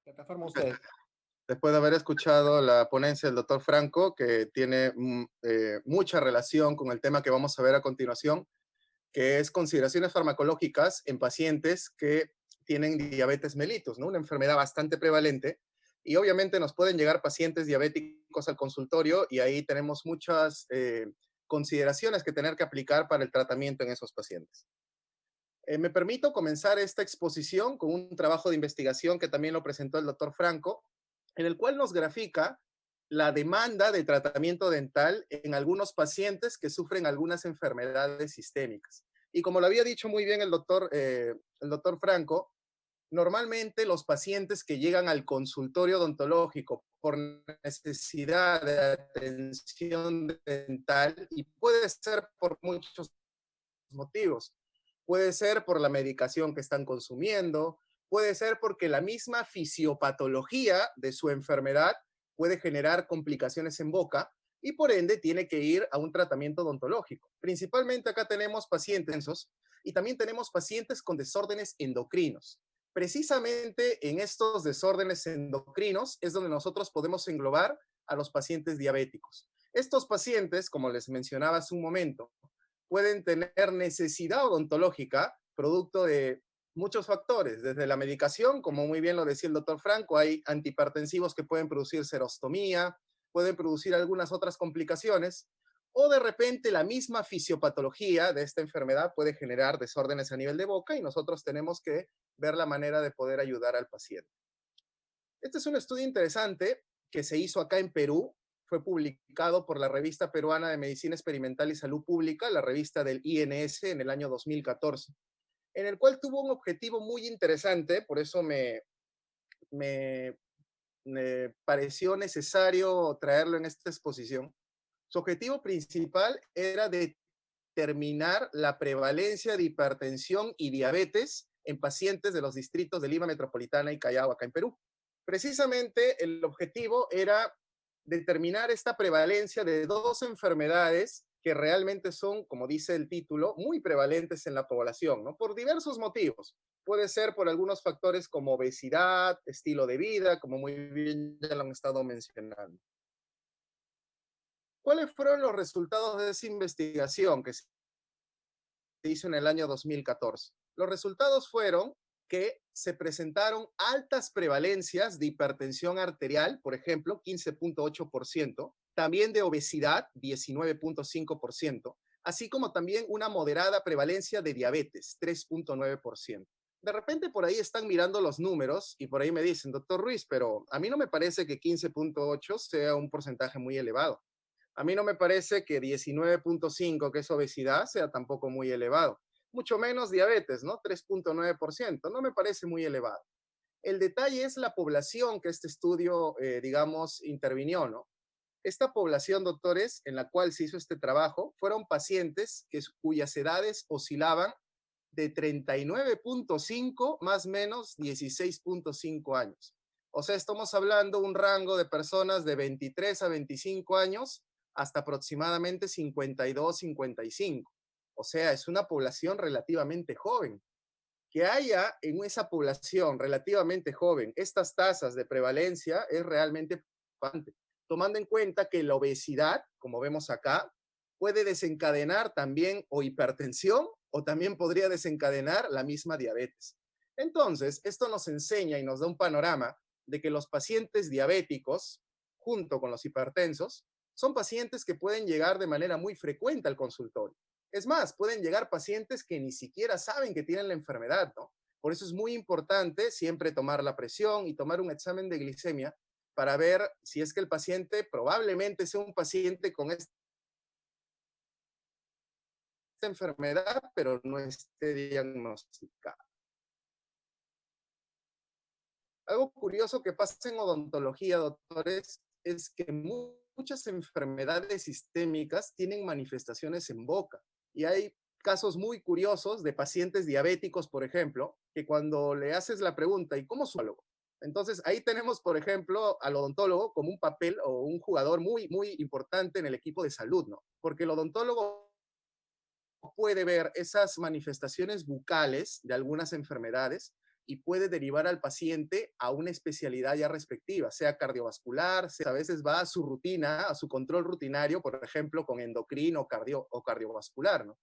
Plataforma usted. Después de haber escuchado la ponencia del doctor Franco, que tiene mucha relación con el tema que vamos a ver a continuación, que es consideraciones farmacológicas en pacientes que tienen diabetes mellitus, ¿no? Una enfermedad bastante prevalente. Y obviamente nos pueden llegar pacientes diabéticos al consultorio y ahí tenemos muchas consideraciones que tener que aplicar para el tratamiento en esos pacientes. Me permito comenzar esta exposición con un trabajo de investigación que también lo presentó el doctor Franco, en el cual nos grafica la demanda de tratamiento dental en algunos pacientes que sufren algunas enfermedades sistémicas. Y como lo había dicho muy bien el doctor Franco, normalmente los pacientes que llegan al consultorio odontológico por necesidad de atención dental, y puede ser por muchos motivos. Puede ser por la medicación que están consumiendo, puede ser porque la misma fisiopatología de su enfermedad puede generar complicaciones en boca y por ende tiene que ir a un tratamiento odontológico. Principalmente acá tenemos pacientes y también tenemos pacientes con desórdenes endocrinos. Precisamente en estos desórdenes endocrinos es donde nosotros podemos englobar a los pacientes diabéticos. Estos pacientes, como les mencionaba hace un momento, pueden tener necesidad odontológica producto de muchos factores, desde la medicación, como muy bien lo decía el doctor Franco, hay antihipertensivos que pueden producir serostomía, pueden producir algunas otras complicaciones, o de repente la misma fisiopatología de esta enfermedad puede generar desórdenes a nivel de boca y nosotros tenemos que ver la manera de poder ayudar al paciente. Este es un estudio interesante que se hizo acá en Perú, fue publicado por la Revista Peruana de Medicina Experimental y Salud Pública, la revista del INS, en el año 2014, en el cual tuvo un objetivo muy interesante, por eso me, me pareció necesario traerlo en esta exposición. Su objetivo principal era determinar la prevalencia de hipertensión y diabetes en pacientes de los distritos de Lima Metropolitana y Callao, acá en Perú. Precisamente el objetivo era determinar esta prevalencia de dos enfermedades que realmente son, como dice el título, muy prevalentes en la población, ¿no? Por diversos motivos. Puede ser por algunos factores como obesidad, estilo de vida, como muy bien ya lo han estado mencionando. ¿Cuáles fueron los resultados de esa investigación que se hizo en el año 2014? Los resultados fueron que se presentaron altas prevalencias de hipertensión arterial, por ejemplo, 15.8%, también de obesidad, 19.5%, así como también una moderada prevalencia de diabetes, 3.9%. De repente por ahí están mirando los números y por ahí me dicen, doctor Ruiz, pero a mí no me parece que 15.8 sea un porcentaje muy elevado. A mí no me parece que 19.5, que es obesidad, sea tampoco muy elevado. Mucho menos diabetes, ¿no? 3.9%. No me parece muy elevado. El detalle es la población que este estudio, digamos, intervinió, ¿no? Esta población, doctores, en la cual se hizo este trabajo, fueron pacientes cuyas edades oscilaban de 39.5 más o menos 16.5 años. O sea, estamos hablando de un rango de personas de 23 a 25 años hasta aproximadamente 52, 55. O sea, es una población relativamente joven. Que haya en esa población relativamente joven estas tasas de prevalencia es realmente preocupante, tomando en cuenta que la obesidad, como vemos acá, puede desencadenar también o hipertensión o también podría desencadenar la misma diabetes. Entonces, esto nos enseña y nos da un panorama de que los pacientes diabéticos, junto con los hipertensos, son pacientes que pueden llegar de manera muy frecuente al consultorio. Es más, pueden llegar pacientes que ni siquiera saben que tienen la enfermedad, ¿no? Por eso es muy importante siempre tomar la presión y tomar un examen de glicemia para ver si es que el paciente probablemente sea un paciente con esta enfermedad, pero no esté diagnosticada. Algo curioso que pasa en odontología, doctores, es que muchas enfermedades sistémicas tienen manifestaciones en boca. Y hay casos muy curiosos de pacientes diabéticos, por ejemplo, que cuando le haces la pregunta, ¿y cómo suelo? Entonces, ahí tenemos, por ejemplo, al odontólogo como un papel o un jugador muy, muy importante en el equipo de salud, ¿no? Porque el odontólogo puede ver esas manifestaciones bucales de algunas enfermedades, y puede derivar al paciente a una especialidad ya respectiva, sea cardiovascular, sea, a veces va a su rutina, a su control rutinario, por ejemplo, con endocrino o cardiovascular, ¿no?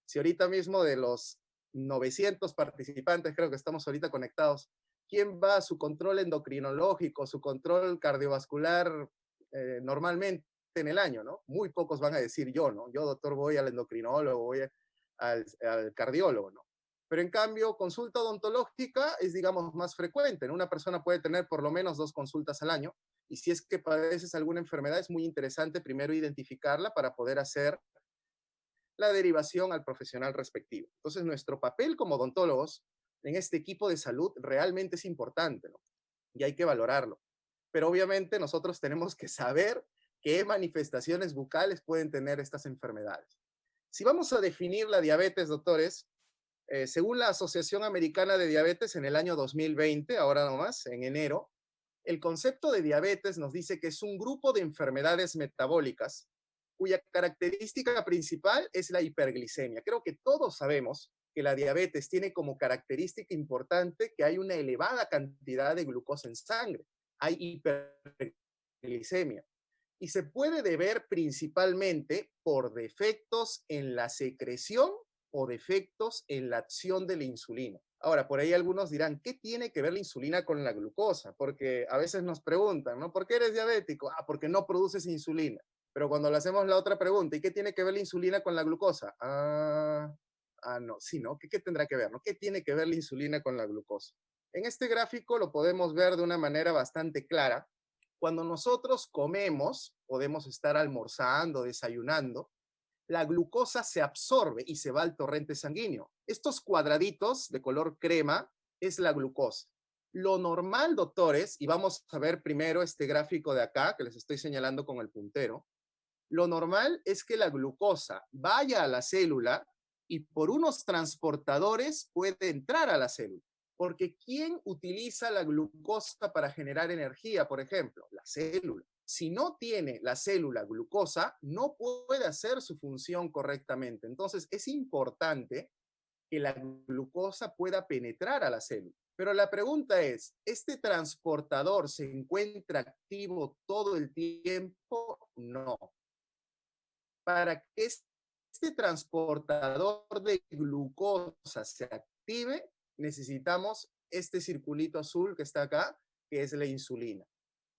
Si ahorita mismo de los 900 participantes, creo que estamos ahorita conectados, ¿quién va a su control endocrinológico, su control cardiovascular normalmente en el año, ¿no? Muy pocos van a decir yo, ¿no? Yo, doctor, voy al endocrinólogo, voy al cardiólogo, ¿no? Pero en cambio, consulta odontológica es, digamos, más frecuente, ¿no? Una persona puede tener por lo menos 2 consultas al año y si es que padeces alguna enfermedad, es muy interesante primero identificarla para poder hacer la derivación al profesional respectivo. Entonces, nuestro papel como odontólogos en este equipo de salud realmente es importante, ¿no? Y hay que valorarlo. Pero obviamente nosotros tenemos que saber qué manifestaciones bucales pueden tener estas enfermedades. Si vamos a definir la diabetes, doctores, según la Asociación Americana de Diabetes en el año 2020, ahora nomás, en enero, el concepto de diabetes nos dice que es un grupo de enfermedades metabólicas cuya característica principal es la hiperglicemia. Creo que todos sabemos que la diabetes tiene como característica importante que hay una elevada cantidad de glucosa en sangre. Hay hiperglicemia. Y se puede deber principalmente por defectos en la secreción o defectos en la acción de la insulina. Ahora, por ahí algunos dirán, ¿qué tiene que ver la insulina con la glucosa? Porque a veces nos preguntan, ¿no? ¿Por qué eres diabético? Ah, porque no produces insulina. Pero cuando le hacemos la otra pregunta, ¿y qué tiene que ver la insulina con la glucosa? No, sí, ¿no? ¿Qué tendrá que ver, no? ¿Qué tiene que ver la insulina con la glucosa? En este gráfico lo podemos ver de una manera bastante clara. Cuando nosotros comemos, podemos estar almorzando, desayunando, la glucosa se absorbe y se va al torrente sanguíneo. Estos cuadraditos de color crema es la glucosa. Lo normal, doctores, y vamos a ver primero este gráfico de acá, que les estoy señalando con el puntero, lo normal es que la glucosa vaya a la célula y por unos transportadores puede entrar a la célula. Porque ¿quién utiliza la glucosa para generar energía, por ejemplo? La célula. Si no tiene la célula glucosa, no puede hacer su función correctamente. Entonces, es importante que la glucosa pueda penetrar a la célula. Pero la pregunta es, ¿este transportador se encuentra activo todo el tiempo? No. Para que este transportador de glucosa se active, necesitamos este circulito azul que está acá, que es la insulina,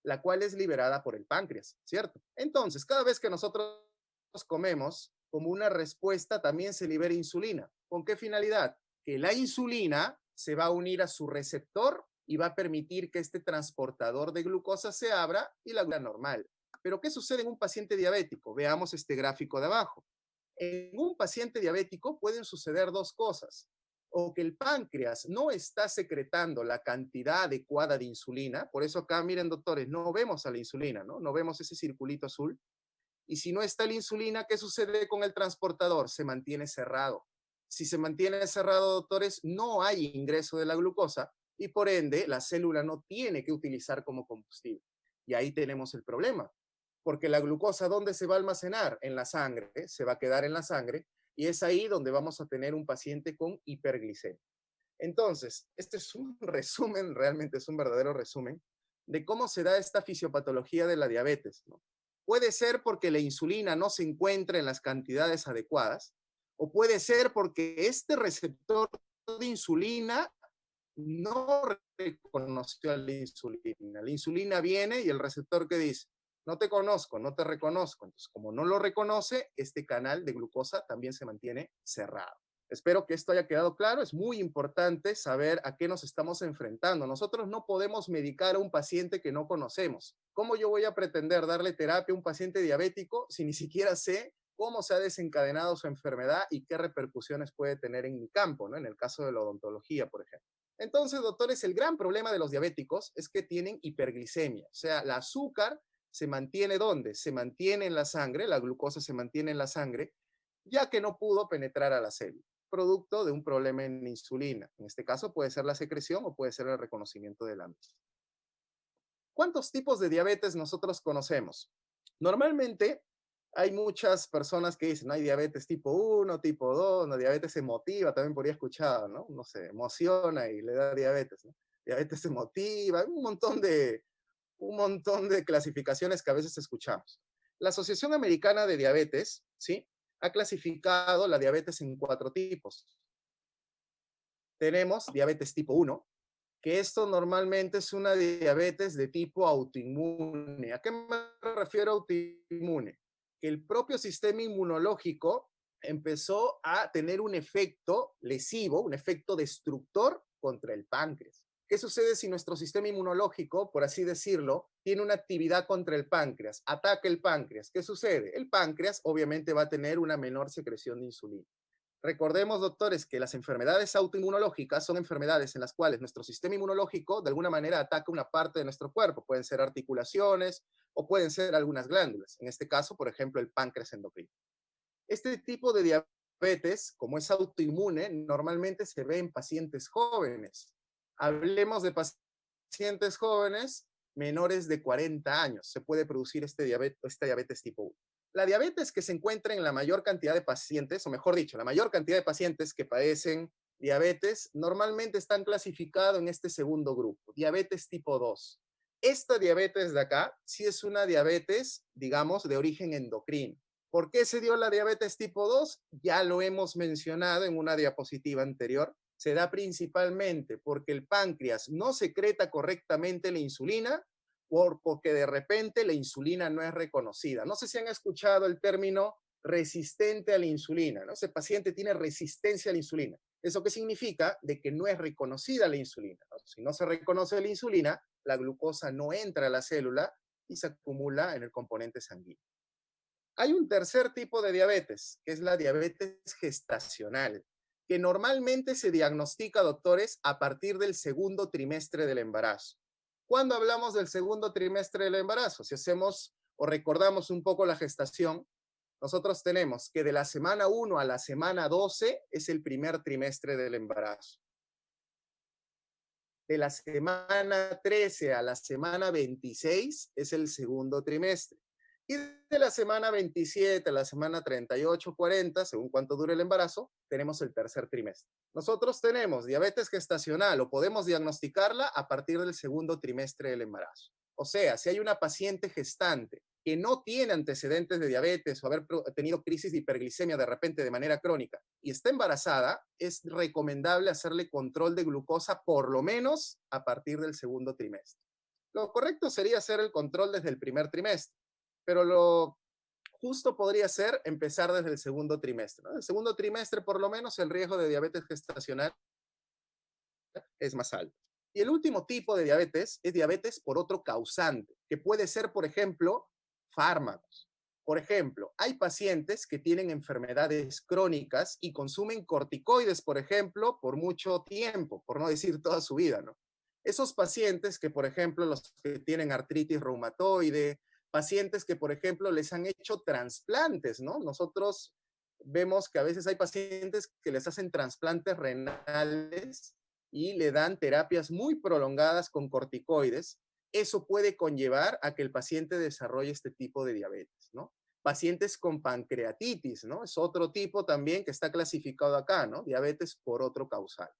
la cual es liberada por el páncreas, ¿cierto? Entonces, cada vez que nosotros comemos, como una respuesta, también se libera insulina. ¿Con qué finalidad? Que la insulina se va a unir a su receptor y va a permitir que este transportador de glucosa se abra y la glucosa normal. Pero ¿qué sucede en un paciente diabético? Veamos este gráfico de abajo. En un paciente diabético pueden suceder dos cosas. O que el páncreas no está secretando la cantidad adecuada de insulina, por eso acá, miren doctores, no vemos a la insulina, ¿no? No vemos ese circulito azul. Y si no está la insulina, ¿qué sucede con el transportador? Se mantiene cerrado. Si se mantiene cerrado, doctores, no hay ingreso de la glucosa y por ende la célula no tiene que utilizar como combustible. Y ahí tenemos el problema, porque la glucosa, ¿dónde se va a almacenar? En la sangre, se va a quedar en la sangre y es ahí donde vamos a tener un paciente con hiperglicemia. Entonces, este es un resumen, realmente es un verdadero resumen de cómo se da esta fisiopatología de la diabetes, ¿no? Puede ser porque la insulina no se encuentra en las cantidades adecuadas, o puede ser porque este receptor de insulina no reconoció a la insulina. La insulina viene y el receptor que dice, no te conozco, no te reconozco. Entonces, como no lo reconoce, este canal de glucosa también se mantiene cerrado. Espero que esto haya quedado claro. Es muy importante saber a qué nos estamos enfrentando. Nosotros no podemos medicar a un paciente que no conocemos. ¿Cómo yo voy a pretender darle terapia a un paciente diabético si ni siquiera sé cómo se ha desencadenado su enfermedad y qué repercusiones puede tener en mi campo, ¿no? En el caso de la odontología, por ejemplo. Entonces, doctores, el gran problema de los diabéticos es que tienen hiperglicemia. O sea, el azúcar se mantiene ¿dónde? Se mantiene en la sangre, la glucosa se mantiene en la sangre, ya que no pudo penetrar a la célula, producto de un problema en la insulina. En este caso puede ser la secreción o puede ser el reconocimiento de la misma. ¿Cuántos tipos de diabetes nosotros conocemos? Normalmente Hay muchas personas que dicen, no hay diabetes tipo 1, tipo 2, no, diabetes emotiva, también podría escuchar, ¿no? No sé, emociona y le da diabetes, ¿no? Diabetes emotiva, un montón de clasificaciones que a veces escuchamos. La Asociación Americana de Diabetes, ¿sí? Ha clasificado la diabetes en 4 tipos. Tenemos diabetes tipo 1, que esto normalmente es una diabetes de tipo autoinmune. ¿A qué me refiero autoinmune? Que el propio sistema inmunológico empezó a tener un efecto lesivo, un efecto destructor contra el páncreas. ¿Qué sucede si nuestro sistema inmunológico, por así decirlo, tiene una actividad contra el páncreas? Ataca el páncreas. ¿Qué sucede? El páncreas obviamente va a tener una menor secreción de insulina. Recordemos, doctores, que las enfermedades autoinmunológicas son enfermedades en las cuales nuestro sistema inmunológico de alguna manera ataca una parte de nuestro cuerpo. Pueden ser articulaciones o pueden ser algunas glándulas. En este caso, por ejemplo, el páncreas endocrino. Este tipo de diabetes, como es autoinmune, normalmente se ve en pacientes jóvenes. Hablemos de pacientes jóvenes menores de 40 años. Se puede producir esta diabetes tipo 1. La diabetes que se encuentra en la mayor cantidad de pacientes, o mejor dicho, la mayor cantidad de pacientes que padecen diabetes, normalmente están clasificados en este segundo grupo, diabetes tipo 2. Esta diabetes de acá sí es una diabetes, digamos, de origen endocrino. ¿Por qué se dio la diabetes tipo 2? Ya lo hemos mencionado en una diapositiva anterior. Se da principalmente porque el páncreas no secreta correctamente la insulina porque de repente la insulina no es reconocida. No sé si han escuchado el término resistente a la insulina, ¿no? Ese paciente tiene resistencia a la insulina. ¿Eso qué significa? De que no es reconocida la insulina, ¿no? Si no se reconoce la insulina, la glucosa no entra a la célula y se acumula en el componente sanguíneo. Hay un tercer tipo de diabetes, que es la diabetes gestacional, que normalmente se diagnostica, doctores, a partir del segundo trimestre del embarazo. ¿Cuándo hablamos del segundo trimestre del embarazo? Si hacemos o recordamos un poco la gestación, nosotros tenemos que de la semana 1 a la semana 12 es el primer trimestre del embarazo. De la semana 13 a la semana 26 es el segundo trimestre. Y de la semana 27 a la semana 38, 40, según cuánto dure el embarazo, tenemos el tercer trimestre. Nosotros tenemos diabetes gestacional o podemos diagnosticarla a partir del segundo trimestre del embarazo. O sea, si hay una paciente gestante que no tiene antecedentes de diabetes o haber tenido crisis de hiperglicemia de repente de manera crónica y está embarazada, es recomendable hacerle control de glucosa por lo menos a partir del segundo trimestre. Lo correcto sería hacer el control desde el primer trimestre, pero lo justo podría ser empezar desde el segundo trimestre, ¿no? El segundo trimestre, por lo menos, el riesgo de diabetes gestacional es más alto. Y el último tipo de diabetes es diabetes por otro causante, que puede ser, por ejemplo, fármacos. Por ejemplo, hay pacientes que tienen enfermedades crónicas y consumen corticoides, por ejemplo, por mucho tiempo, por no decir toda su vida, ¿no? Esos pacientes que, por ejemplo, los que tienen artritis reumatoide, pacientes que, por ejemplo, les han hecho trasplantes, ¿no? Nosotros vemos que a veces hay pacientes que les hacen trasplantes renales y le dan terapias muy prolongadas con corticoides. Eso puede conllevar a que el paciente desarrolle este tipo de diabetes, ¿no? Pacientes con pancreatitis, ¿no? Es otro tipo también que está clasificado acá, ¿no? Diabetes por otro causal.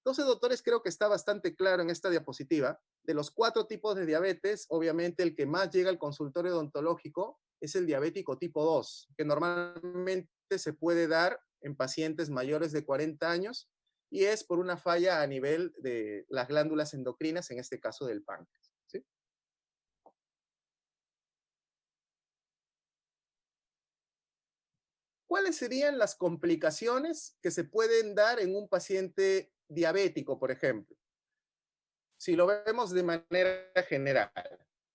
Entonces, doctores, creo que está bastante claro en esta diapositiva. De los 4 tipos de diabetes, obviamente el que más llega al consultorio odontológico es el diabético tipo 2, que normalmente se puede dar en pacientes mayores de 40 años y es por una falla a nivel de las glándulas endocrinas, en este caso del páncreas, ¿sí? ¿Cuáles serían las complicaciones que se pueden dar en un paciente diabético, por ejemplo? Si lo vemos de manera general,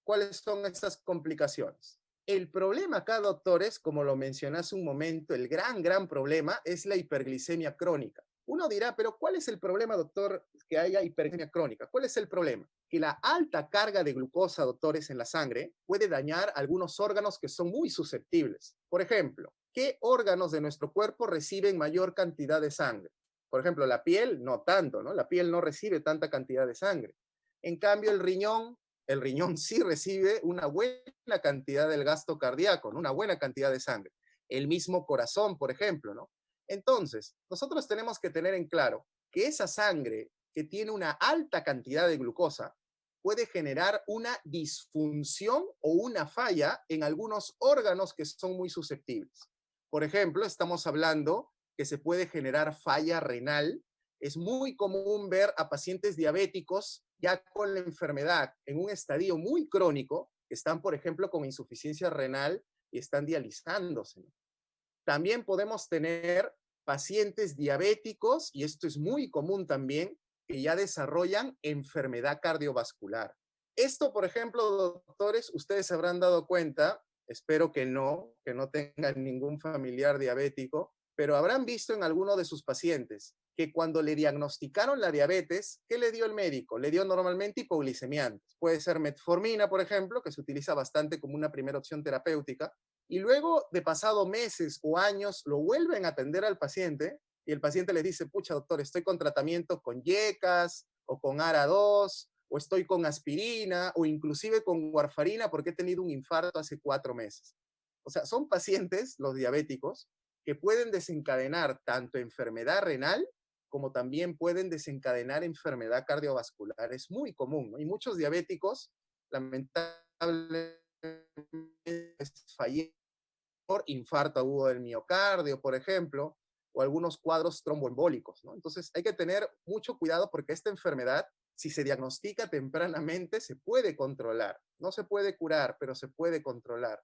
¿cuáles son estas complicaciones? El problema acá, doctores, como lo mencioné hace un momento, el gran problema es la hiperglicemia crónica. Uno dirá, pero ¿cuál es el problema, doctor, que haya hiperglicemia crónica? ¿Cuál es el problema? Que la alta carga de glucosa, doctores, en la sangre puede dañar algunos órganos que son muy susceptibles. Por ejemplo, ¿qué órganos de nuestro cuerpo reciben mayor cantidad de sangre? Por ejemplo, la piel, no tanto, ¿no? La piel no recibe tanta cantidad de sangre. En cambio, el riñón el riñón sí recibe una buena cantidad del gasto cardíaco, ¿no? Una buena cantidad de sangre. El mismo corazón, por ejemplo, ¿no? Entonces, nosotros tenemos que tener en claro que esa sangre que tiene una alta cantidad de glucosa puede generar una disfunción o una falla en algunos órganos que son muy susceptibles. Por ejemplo, estamos hablando que se puede generar falla renal. Es muy común ver a pacientes diabéticos ya con la enfermedad en un estadio muy crónico, que están, por ejemplo, con insuficiencia renal y están dializándose. También podemos tener pacientes diabéticos, y esto es muy común también, que ya desarrollan enfermedad cardiovascular. Esto, por ejemplo, doctores, ustedes se habrán dado cuenta, espero que no tengan ningún familiar diabético, pero habrán visto en alguno de sus pacientes que cuando le diagnosticaron la diabetes, ¿qué le dio el médico? Le dio normalmente hipoglicemiantes. Puede ser metformina, por ejemplo, que se utiliza bastante como una primera opción terapéutica, y luego de pasado meses o años lo vuelven a atender al paciente y el paciente les dice, pucha doctor, estoy con tratamiento con yecas o con ARA2 o estoy con aspirina o inclusive con warfarina porque he tenido un infarto hace 4 meses. O sea, son pacientes, los diabéticos, que pueden desencadenar tanto enfermedad renal como también pueden desencadenar enfermedad cardiovascular. Es muy común, ¿no? Y muchos diabéticos, lamentablemente, fallecen por infarto agudo del miocardio, por ejemplo, o algunos cuadros tromboembólicos, ¿no? Entonces hay que tener mucho cuidado porque esta enfermedad, si se diagnostica tempranamente, se puede controlar. No se puede curar, pero se puede controlar.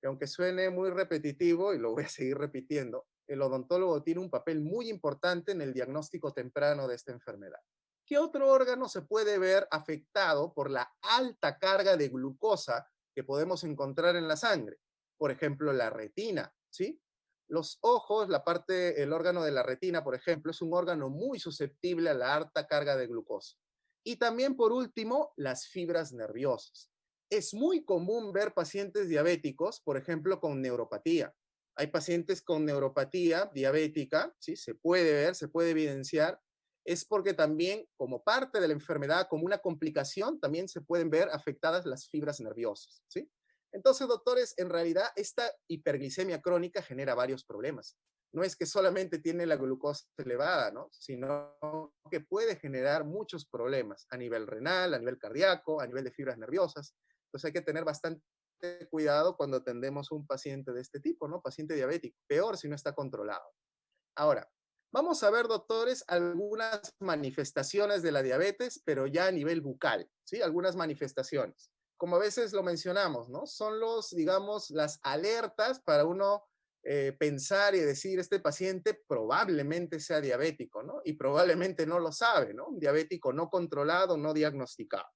Y aunque suene muy repetitivo, y lo voy a seguir repitiendo, el odontólogo tiene un papel muy importante en el diagnóstico temprano de esta enfermedad. ¿Qué otro órgano se puede ver afectado por la alta carga de glucosa que podemos encontrar en la sangre? Por ejemplo, la retina, ¿sí? Los ojos, el órgano de la retina, por ejemplo, es un órgano muy susceptible a la alta carga de glucosa. Y también, por último, las fibras nerviosas. Es muy común ver pacientes diabéticos, por ejemplo, con neuropatía. Hay pacientes con neuropatía diabética, ¿sí? Se puede ver, se puede evidenciar. Es porque también, como parte de la enfermedad, como una complicación, también se pueden ver afectadas las fibras nerviosas, ¿sí? Entonces, doctores, en realidad esta hiperglicemia crónica genera varios problemas. No es que solamente tiene la glucosa elevada, ¿no? Sino que puede generar muchos problemas a nivel renal, a nivel cardíaco, a nivel de fibras nerviosas. Entonces hay que tener bastante cuidado cuando atendemos a un paciente de este tipo, ¿no? Paciente diabético. Peor si no está controlado. Ahora, vamos a ver, doctores, algunas manifestaciones de la diabetes, pero ya a nivel bucal, ¿sí? Algunas manifestaciones. Como a veces lo mencionamos, ¿no? Son digamos, las alertas para uno pensar y decir, este paciente probablemente sea diabético, ¿no? Y probablemente no lo sabe, ¿no? Un diabético no controlado, no diagnosticado.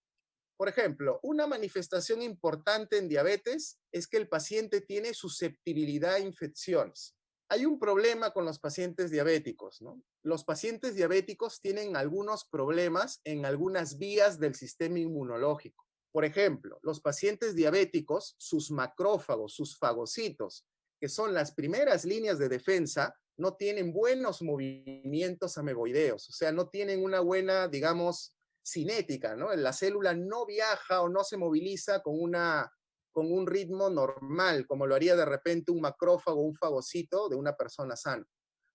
Por ejemplo, una manifestación importante en diabetes es que el paciente tiene susceptibilidad a infecciones. Hay un problema con los pacientes diabéticos, ¿no? Los pacientes diabéticos tienen algunos problemas en algunas vías del sistema inmunológico. Por ejemplo, los pacientes diabéticos, sus macrófagos, sus fagocitos, que son las primeras líneas de defensa, no tienen buenos movimientos ameboideos, o sea, no tienen una buena, digamos, cinética, ¿no? La célula no viaja o no se moviliza con un ritmo normal, como lo haría de repente un macrófago o un fagocito de una persona sana,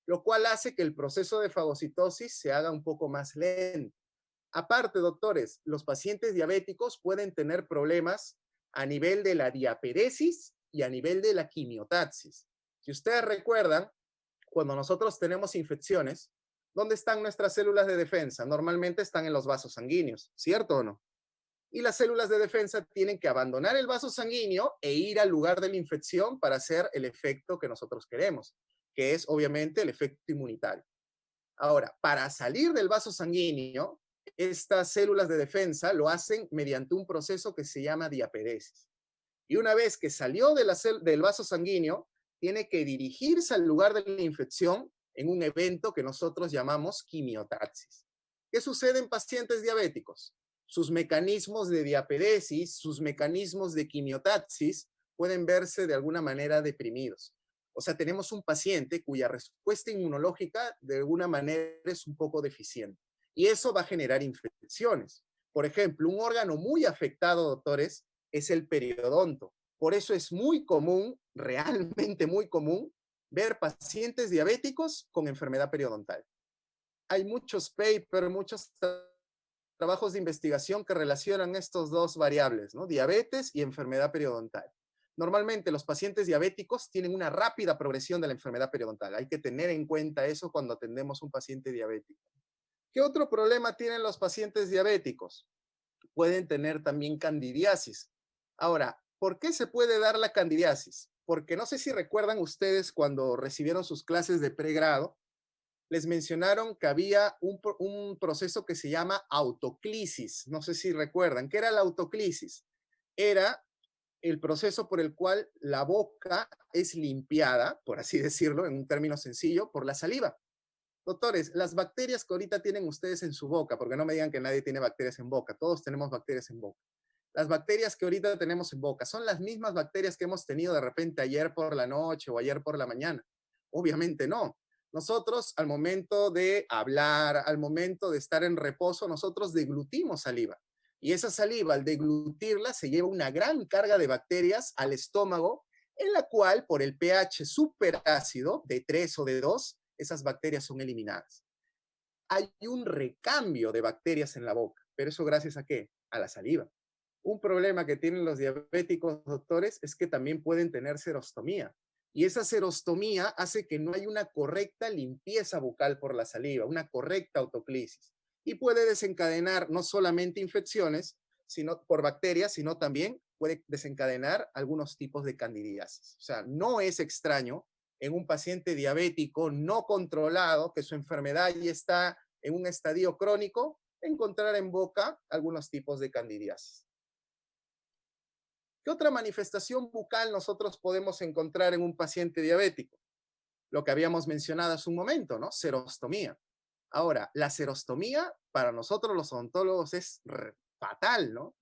lo cual hace que el proceso de fagocitosis se haga un poco más lento. Aparte, doctores, los pacientes diabéticos pueden tener problemas a nivel de la diaperesis y a nivel de la quimiotaxis. Si ustedes recuerdan, cuando nosotros tenemos infecciones, ¿dónde están nuestras células de defensa? Normalmente están en los vasos sanguíneos, ¿cierto o no? Y las células de defensa tienen que abandonar el vaso sanguíneo e ir al lugar de la infección para hacer el efecto que nosotros queremos, que es obviamente el efecto inmunitario. Ahora, para salir del vaso sanguíneo, estas células de defensa lo hacen mediante un proceso que se llama diaperesis. Y una vez que salió del vaso sanguíneo, tiene que dirigirse al lugar de la infección en un evento que nosotros llamamos quimiotaxis. ¿Qué sucede en pacientes diabéticos? Sus mecanismos de diaperesis, sus mecanismos de quimiotaxis pueden verse de alguna manera deprimidos. O sea, tenemos un paciente cuya respuesta inmunológica de alguna manera es un poco deficiente. Y eso va a generar infecciones. Por ejemplo, un órgano muy afectado, doctores, es el periodonto. Por eso es muy común, realmente muy común, ver pacientes diabéticos con enfermedad periodontal. Hay muchos papers, muchos trabajos de investigación que relacionan estos dos variables, ¿no? Diabetes y enfermedad periodontal. Normalmente los pacientes diabéticos tienen una rápida progresión de la enfermedad periodontal. Hay que tener en cuenta eso cuando atendemos a un paciente diabético. ¿Qué otro problema tienen los pacientes diabéticos? Pueden tener también candidiasis. Ahora, ¿por qué se puede dar la candidiasis? Porque no sé si recuerdan ustedes cuando recibieron sus clases de pregrado, les mencionaron que había un proceso que se llama autoclisis. No sé si recuerdan. ¿Qué era la autoclisis? Era el proceso por el cual la boca es limpiada, por así decirlo, en un término sencillo, por la saliva. Doctores, las bacterias que ahorita tienen ustedes en su boca, porque no me digan que nadie tiene bacterias en boca, todos tenemos bacterias en boca. Las bacterias que ahorita tenemos en boca son las mismas bacterias que hemos tenido de repente ayer por la noche o ayer por la mañana. Obviamente no. Nosotros al momento de hablar, al momento de estar en reposo, nosotros deglutimos saliva. Y esa saliva, al deglutirla, se lleva una gran carga de bacterias al estómago, en la cual, por el pH superácido de 3 o de 2, esas bacterias son eliminadas. Hay un recambio de bacterias en la boca, pero eso gracias a qué? A la saliva. Un problema que tienen los diabéticos, doctores, es que también pueden tener serostomía. Y esa serostomía hace que no haya una correcta limpieza bucal por la saliva, una correcta autoclisis. Y puede desencadenar no solamente infecciones sino por bacterias, sino también puede desencadenar algunos tipos de candidiasis. O sea, no es extraño en un paciente diabético no controlado, que su enfermedad ya está en un estadio crónico, encontrar en boca algunos tipos de candidiasis. ¿Qué otra manifestación bucal nosotros podemos encontrar en un paciente diabético? Lo que habíamos mencionado hace un momento, ¿no? Serostomía. Ahora, la serostomía para nosotros los odontólogos es fatal, ¿no?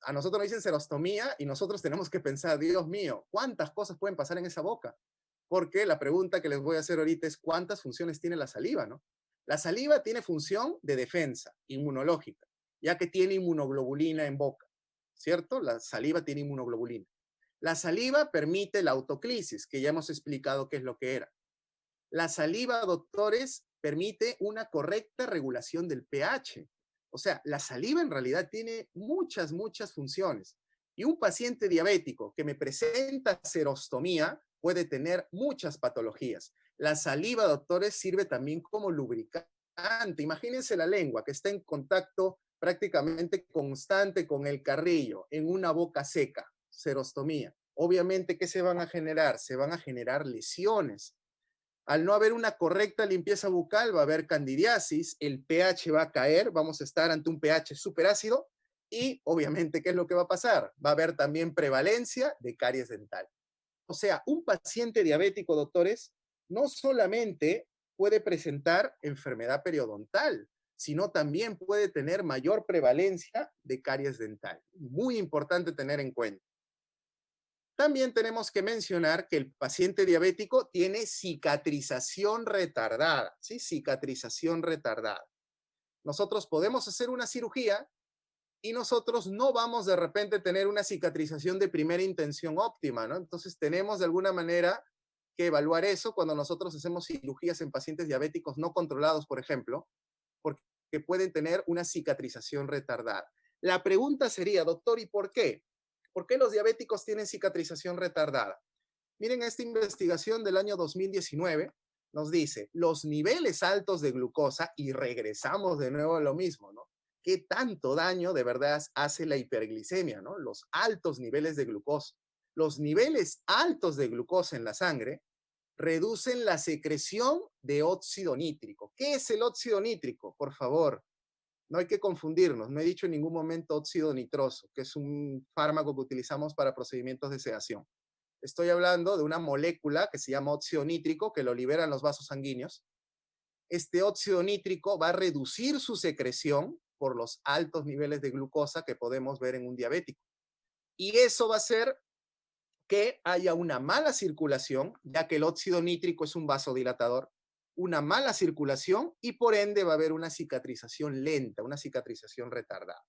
A nosotros nos dicen serostomía y nosotros tenemos que pensar, Dios mío, ¿cuántas cosas pueden pasar en esa boca? Porque la pregunta que les voy a hacer ahorita es ¿cuántas funciones tiene la saliva, no? La saliva tiene función de defensa inmunológica, ya que tiene inmunoglobulina en boca, ¿cierto? La saliva tiene inmunoglobulina. La saliva permite la autoclisis, que ya hemos explicado qué es lo que era. La saliva, doctores, permite una correcta regulación del pH. O sea, la saliva en realidad tiene muchas funciones. Y un paciente diabético que me presenta serostomía puede tener muchas patologías. La saliva, doctores, sirve también como lubricante. Imagínense la lengua que está en contacto prácticamente constante con el carrillo en una boca seca, serostomía. Obviamente, ¿qué se van a generar? Se van a generar lesiones. Al no haber una correcta limpieza bucal, va a haber candidiasis, el pH va a caer, vamos a estar ante un pH superácido y obviamente, ¿qué es lo que va a pasar? Va a haber también prevalencia de caries dental. O sea, un paciente diabético, doctores, no solamente puede presentar enfermedad periodontal, sino también puede tener mayor prevalencia de caries dental. Muy importante tener en cuenta. También tenemos que mencionar que el paciente diabético tiene cicatrización retardada, ¿sí? Cicatrización retardada. Nosotros podemos hacer una cirugía y nosotros no vamos de repente a tener una cicatrización de primera intención óptima, ¿no? Entonces tenemos de alguna manera que evaluar eso cuando nosotros hacemos cirugías en pacientes diabéticos no controlados, por ejemplo, porque pueden tener una cicatrización retardada. La pregunta sería, doctor, ¿y por qué? ¿Por qué los diabéticos tienen cicatrización retardada? Miren, esta investigación del año 2019 nos dice los niveles altos de glucosa, y regresamos de nuevo a lo mismo, ¿no? ¿Qué tanto daño de verdad hace la hiperglicemia, ¿no? Los altos niveles de glucosa. Los niveles altos de glucosa en la sangre reducen la secreción de óxido nítrico. ¿Qué es el óxido nítrico? Por favor, no hay que confundirnos. No he dicho en ningún momento óxido nitroso, que es un fármaco que utilizamos para procedimientos de sedación. Estoy hablando de una molécula que se llama óxido nítrico, que lo liberan los vasos sanguíneos. Este óxido nítrico va a reducir su secreción por los altos niveles de glucosa que podemos ver en un diabético. Y eso va a hacer que haya una mala circulación, ya que el óxido nítrico es un vasodilatador, una mala circulación y por ende va a haber una cicatrización lenta, una cicatrización retardada.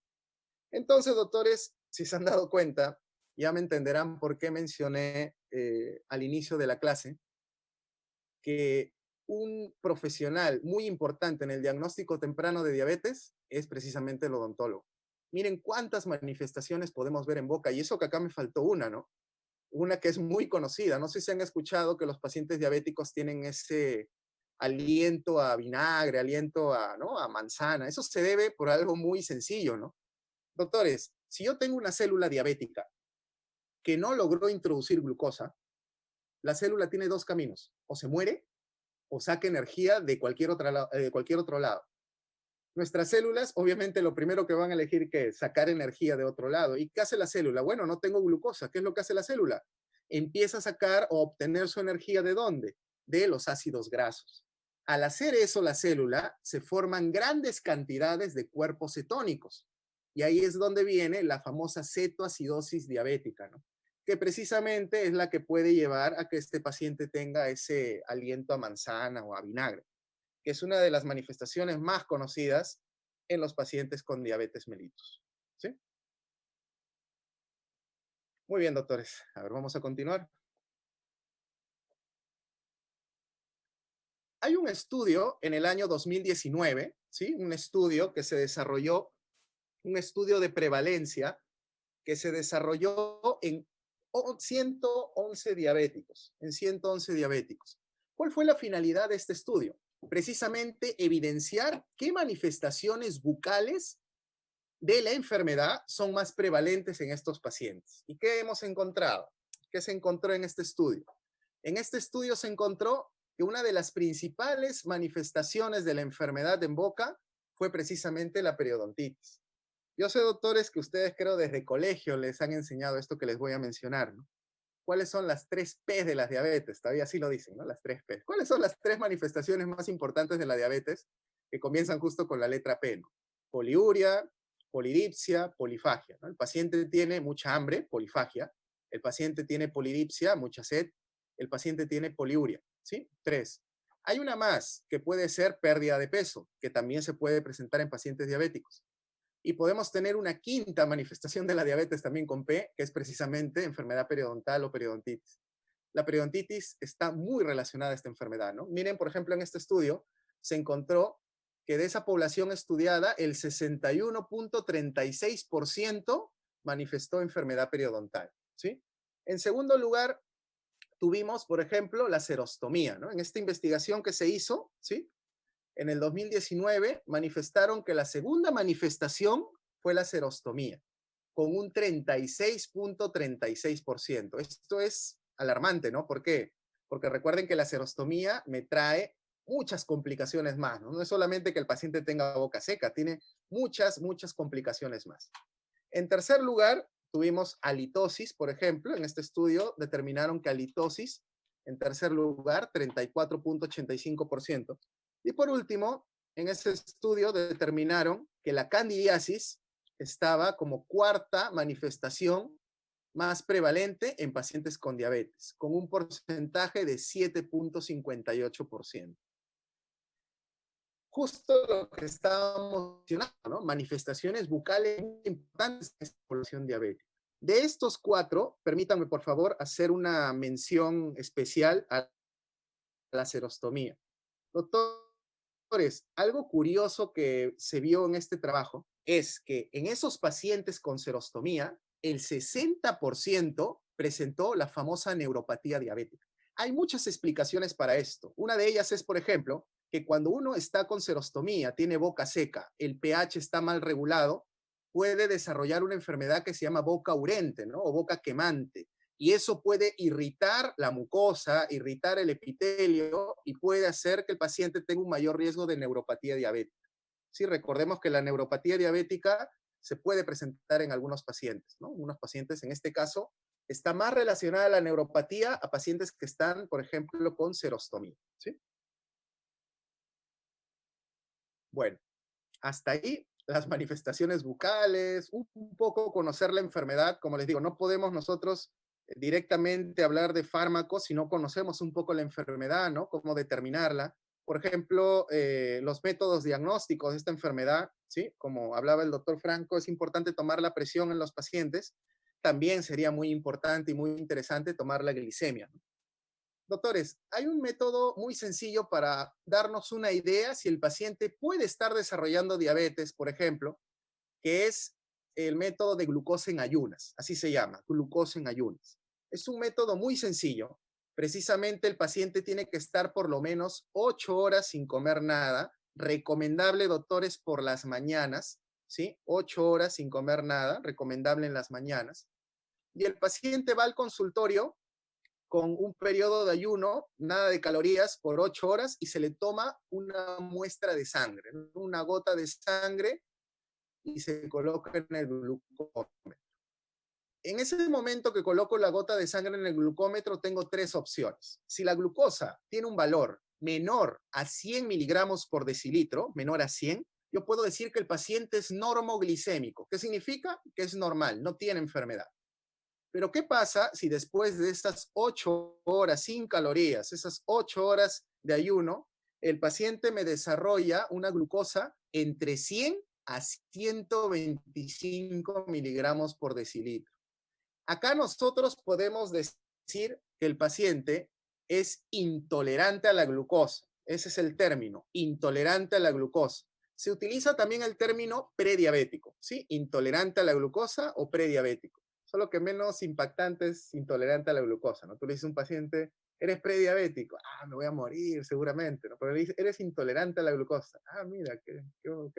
Entonces, doctores, si se han dado cuenta, ya me entenderán por qué mencioné al inicio de la clase que un profesional muy importante en el diagnóstico temprano de diabetes es precisamente el odontólogo. Miren cuántas manifestaciones podemos ver en boca, y eso que acá me faltó una, ¿no? Una que es muy conocida. No sé si han escuchado que los pacientes diabéticos tienen ese aliento a vinagre, aliento a, ¿no?, a manzana. Eso se debe por algo muy sencillo, ¿no? Doctores, si yo tengo una célula diabética que no logró introducir glucosa, la célula tiene dos caminos: o se muere o saca energía de cualquier otro lado. Nuestras células, obviamente, lo primero que van a elegir que es sacar energía de otro lado. ¿Y qué hace la célula? Bueno, no tengo glucosa. ¿Qué es lo que hace la célula? Empieza a sacar o obtener su energía ¿de dónde? De los ácidos grasos. Al hacer eso, la célula se forman grandes cantidades de cuerpos cetónicos. Y ahí es donde viene la famosa cetoacidosis diabética, ¿no? Que precisamente es la que puede llevar a que este paciente tenga ese aliento a manzana o a vinagre, que es una de las manifestaciones más conocidas en los pacientes con diabetes mellitus. ¿Sí? Muy bien, doctores. A ver, vamos a continuar. Hay un estudio en el año 2019, ¿sí? Un estudio que se desarrolló, un estudio de prevalencia que se desarrolló en 111 diabéticos, en 111 diabéticos. ¿Cuál fue la finalidad de este estudio? Precisamente evidenciar qué manifestaciones bucales de la enfermedad son más prevalentes en estos pacientes. ¿Y qué hemos encontrado? ¿Qué se encontró en este estudio? En este estudio se encontró que una de las principales manifestaciones de la enfermedad en boca fue precisamente la periodontitis. Yo sé, doctores, que ustedes creo desde colegio les han enseñado esto que les voy a mencionar, ¿no? ¿Cuáles son las 3 P de la diabetes? Todavía así lo dicen, ¿no? Las 3 P. ¿Cuáles son las 3 manifestaciones más importantes de la diabetes que comienzan justo con la letra P, ¿no? Poliuria, polidipsia, polifagia, ¿no? El paciente tiene mucha hambre, polifagia. El paciente tiene polidipsia, mucha sed. El paciente tiene poliuria, ¿sí? 3. Hay una más que puede ser pérdida de peso, que también se puede presentar en pacientes diabéticos. Y podemos tener una quinta manifestación de la diabetes también con P, que es precisamente enfermedad periodontal o periodontitis. La periodontitis está muy relacionada a esta enfermedad, ¿no? Miren, por ejemplo, en este estudio se encontró que de esa población estudiada, el 61.36% manifestó enfermedad periodontal, ¿sí? En segundo lugar, tuvimos, por ejemplo, la serostomía, ¿no? En esta investigación que se hizo, ¿sí?, en el 2019 manifestaron que la segunda manifestación fue la serostomía, con un 36.36%. Esto es alarmante, ¿no? ¿Por qué? Porque recuerden que la serostomía me trae muchas complicaciones más, ¿no? No es solamente que el paciente tenga boca seca, tiene muchas complicaciones más. En tercer lugar, tuvimos halitosis, por ejemplo. En este estudio determinaron que halitosis, en tercer lugar, 34.85%. Y por último, en ese estudio determinaron que la candidiasis estaba como cuarta manifestación más prevalente en pacientes con diabetes, con un porcentaje de 7.58%. Justo lo que estábamos mencionando, ¿no? Manifestaciones bucales muy importantes en esta población diabética. De estos 4, permítanme por favor hacer una mención especial a la serostomía. Doctores, algo curioso que se vio en este trabajo es que en esos pacientes con serostomía, el 60% presentó la famosa neuropatía diabética. Hay muchas explicaciones para esto. Una de ellas es, por ejemplo, que cuando uno está con serostomía, tiene boca seca, el pH está mal regulado, puede desarrollar una enfermedad que se llama boca urente, ¿no? O boca quemante. Y eso puede irritar la mucosa, irritar el epitelio y puede hacer que el paciente tenga un mayor riesgo de neuropatía diabética. Sí, recordemos que la neuropatía diabética se puede presentar en algunos pacientes, ¿no? Unos pacientes, en este caso, está más relacionada a la neuropatía a pacientes que están, por ejemplo, con serostomía, ¿sí? Bueno, hasta ahí las manifestaciones bucales, un poco conocer la enfermedad. Como les digo, no podemos nosotros directamente hablar de fármacos si no conocemos un poco la enfermedad, ¿no? Cómo determinarla. Por ejemplo, los métodos diagnósticos de esta enfermedad, ¿sí? Como hablaba el doctor Franco, es importante tomar la presión en los pacientes. También sería muy importante y muy interesante tomar la glicemia, ¿no? Doctores, hay un método muy sencillo para darnos una idea si el paciente puede estar desarrollando diabetes, por ejemplo, que es el método de glucosa en ayunas, así se llama, glucosa en ayunas. Es un método muy sencillo. Precisamente el paciente tiene que estar por lo menos 8 horas sin comer nada. Recomendable, doctores, por las mañanas, ¿sí? 8 horas sin comer nada, recomendable en las mañanas. Y el paciente va al consultorio con un periodo de ayuno, nada de calorías, por 8 horas y se le toma una muestra de sangre, una gota de sangre y se coloca en el glucómetro. En ese momento que coloco la gota de sangre en el glucómetro, tengo tres opciones. Si la glucosa tiene un valor menor a 100 miligramos por decilitro, menor a 100, yo puedo decir que el paciente es normoglicémico. ¿Qué significa? Que es normal, no tiene enfermedad. Pero ¿qué pasa si después de estas 8 horas sin calorías, esas 8 horas de ayuno, el paciente me desarrolla una glucosa entre 100 a 125 miligramos por decilitro? Acá nosotros podemos decir que el paciente es intolerante a la glucosa. Ese es el término, intolerante a la glucosa. Se utiliza también el término prediabético, ¿sí? Intolerante a la glucosa o prediabético. Solo que menos impactante es intolerante a la glucosa, ¿no? Tú le dices a un paciente, eres prediabético, me voy a morir seguramente, ¿no? Pero le dices, eres intolerante a la glucosa. Mira, qué